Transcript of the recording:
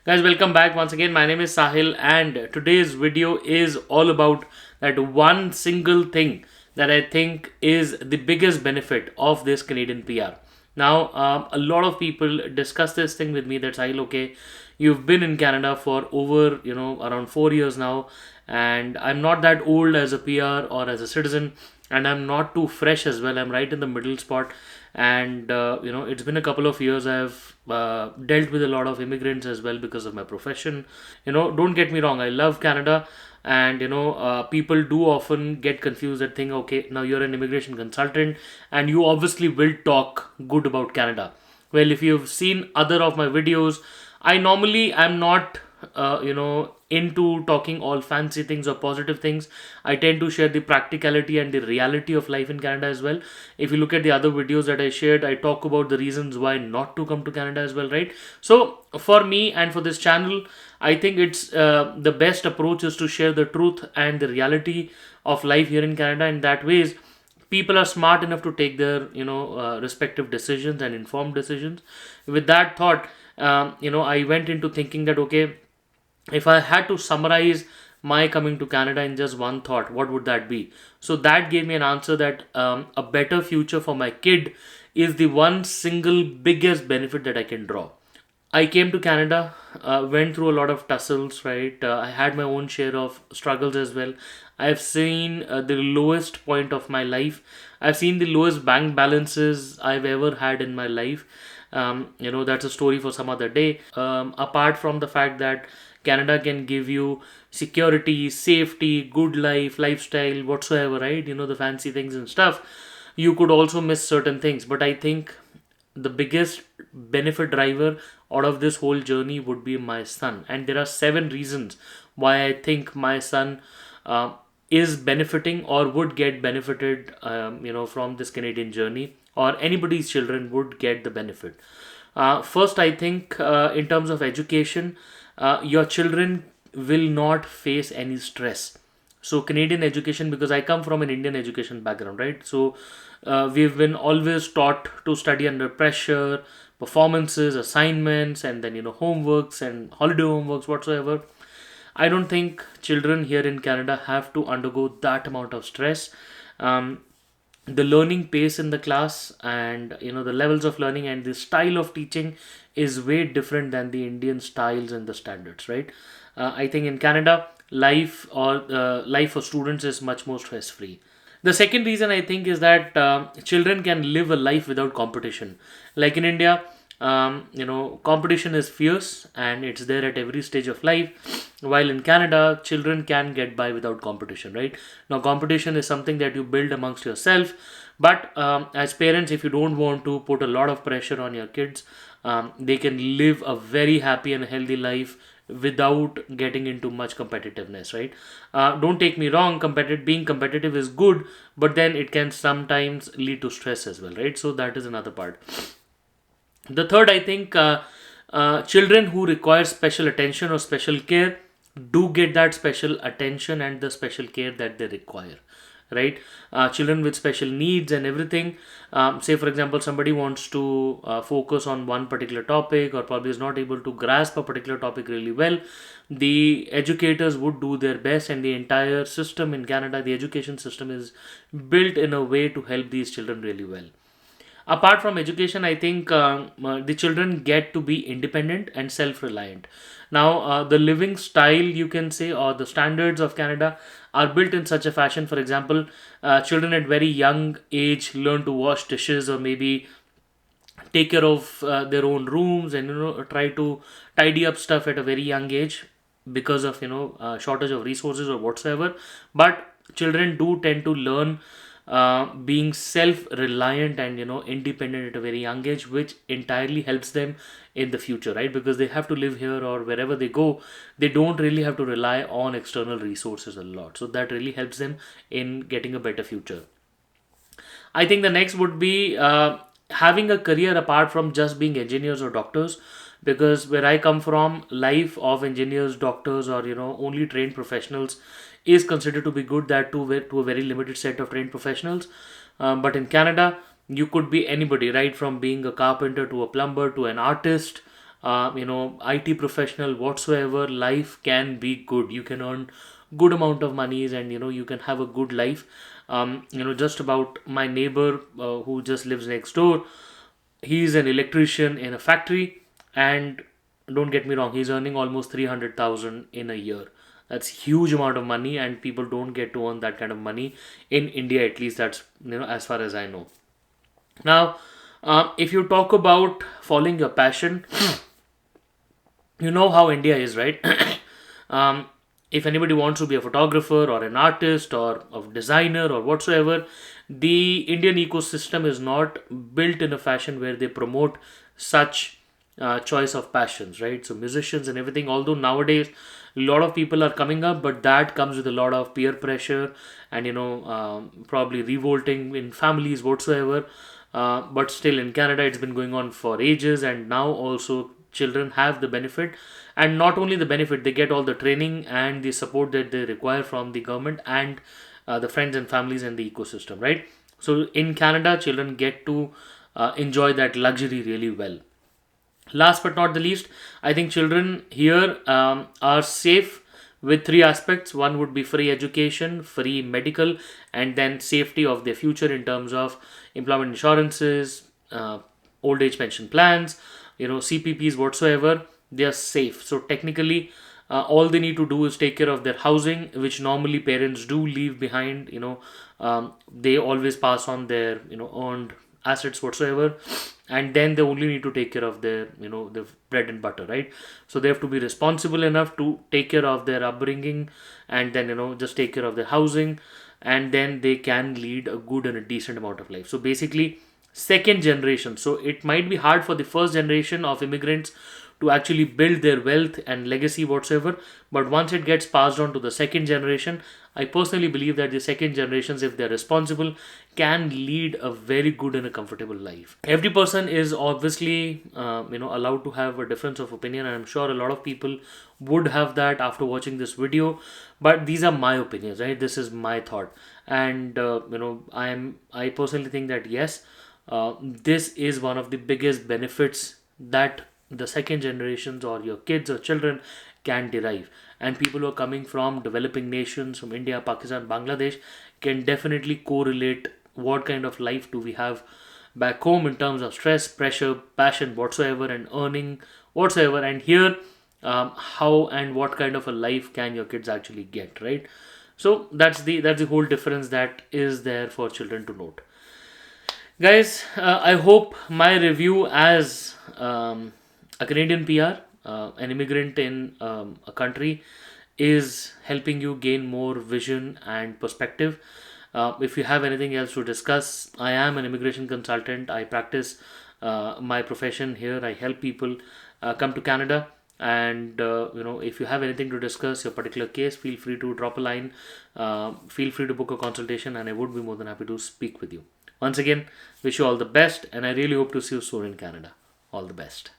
Guys, welcome back once again. My name is Sahil, and today's video is all about that one single thing that I think is the biggest benefit of this Canadian PR. Now, a lot of people discuss this thing with me that Sahil, okay, you've been in Canada for over around 4 years now, and I'm not that old as a PR or as a citizen, and I'm not too fresh as well. I'm right in the middle spot, and it's been a couple of years. I've dealt with a lot of immigrants as well because of my profession. Don't get me wrong, I love Canada, and people do often get confused that thing, okay, now you're an immigration consultant and you obviously will talk good about Canada. Well, if you've seen other of my videos, I normally am not into talking all fancy things or positive things. I tend to share the practicality and the reality of life in Canada as well. If you look at the other videos that I shared, I talk about the reasons why not to come to Canada as well, right? So for me and for this channel, I think it's the best approach is to share the truth and the reality of life here in Canada. In that ways, people are smart enough to take their respective decisions and informed decisions. With that thought, I went into thinking that, okay, if I had to summarize my coming to Canada in just one thought, what would that be? So that gave me an answer that a better future for my kid is the one single biggest benefit that I can draw. I came to Canada, went through a lot of tussles, right? I had my own share of struggles as well. I've seen the lowest point of my life. I've seen the lowest bank balances I've ever had in my life. That's a story for some other day. Apart from the fact that Canada can give you security, safety, good life, lifestyle, whatsoever, right? The fancy things and stuff. You could also miss certain things, but I think the biggest benefit driver out of this whole journey would be my son, and there are 7 reasons why I think my son uh, is benefiting or would get benefited from this Canadian journey, or anybody's children would get the benefit. First, I think in terms of education, your children will not face any stress. So Canadian education, because I come from an Indian education background, right? So we've been always taught to study under pressure, performances, assignments, and then homeworks and holiday homeworks whatsoever. I don't think children here in Canada have to undergo that amount of stress. um, the learning pace in the class, and the levels of learning and the style of teaching is way different than the Indian styles and the standards, right? I think in Canada, life for students is much more stress free. The second reason I think is that children can live a life without competition. Like in India, competition is fierce and it's there at every stage of life. While in Canada, children can get by without competition, right? Now, competition is something that you build amongst yourself. But as parents, if you don't want to put a lot of pressure on your kids, they can live a very happy and healthy life without getting into much competitiveness, right? Don't take me wrong, being competitive is good, but then it can sometimes lead to stress as well, right? So that is another part. The third, I think, children who require special attention or special care do get that special attention and the special care that they require, right? Children with special needs and everything. Say, for example, somebody wants to focus on one particular topic, or probably is not able to grasp a particular topic really well. The educators would do their best, and the entire system in Canada, the education system, is built in a way to help these children really well. Apart from education, I think the children get to be independent and self-reliant. Now, the living style, you can say, or the standards of Canada are built in such a fashion. For example, children at very young age learn to wash dishes, or maybe take care of their own rooms, and try to tidy up stuff at a very young age, because of shortage of resources or whatsoever. But children do tend to learn being self-reliant and independent at a very young age, which entirely helps them in the future, right? Because they have to live here, or wherever they go, they don't really have to rely on external resources a lot, so that really helps them in getting a better future. I think the next would be having a career apart from just being engineers or doctors, because where I come from, life of engineers, doctors, or only trained professionals is considered to be good. That to a very limited set of trained professionals. But in Canada, you could be anybody, right? From being a carpenter to a plumber to an artist, IT professional whatsoever, life can be good. You can earn good amount of monies, and you can have a good life. Just about my neighbor who just lives next door, he's an electrician in a factory, and don't get me wrong, he's earning almost 300,000 in a year. That's huge amount of money, and people don't get to earn that kind of money in India, at least. That's as far as I know. Now, if you talk about following your passion, you know how India is, right? um, if anybody wants to be a photographer or an artist or a designer or whatsoever, the Indian ecosystem is not built in a fashion where they promote such choice of passions, right? So musicians and everything, although nowadays a lot of people are coming up, but that comes with a lot of peer pressure and probably revolting in families whatsoever. But still, in Canada, it's been going on for ages, and now also children have the benefit, and not only the benefit, they get all the training and the support that they require from the government and the friends and families and the ecosystem, right? So in Canada, children get to enjoy that luxury really well. Last but not the least, I think children here are safe with three aspects. One would be free education, free medical, and then safety of their future in terms of employment insurances, old age pension plans, CPPs whatsoever. They are safe. So technically, all they need to do is take care of their housing, which normally parents do leave behind. They always pass on their earned assets whatsoever, and then they only need to take care of their the bread and butter, right? So they have to be responsible enough to take care of their upbringing, and then just take care of their housing, and then they can lead a good and a decent amount of life. So basically, second generation. So it might be hard for the first generation of immigrants to actually build their wealth and legacy whatsoever, but once it gets passed on to the second generation, I personally believe that the second generations, if they're responsible, can lead a very good and a comfortable life. Every person is obviously allowed to have a difference of opinion, and I'm sure a lot of people would have that after watching this video, but these are my opinions, right? This is my thought, and I personally think that yes, this is one of the biggest benefits that the second generations or your kids or children can derive. And people who are coming from developing nations, from India, Pakistan, Bangladesh, can definitely correlate what kind of life do we have back home in terms of stress, pressure, passion whatsoever, and earning whatsoever, and here how and what kind of a life can your kids actually get, right? So that's the whole difference that is there for children to note. Guys, I hope my review as a Canadian PR, an immigrant in a country, is helping you gain more vision and perspective. If you have anything else to discuss, I am an immigration consultant. I practice my profession here. I help people come to Canada. And if you have anything to discuss your particular case, feel free to drop a line. Feel free to book a consultation, and I would be more than happy to speak with you. Once again, wish you all the best, and I really hope to see you soon in Canada. All the best.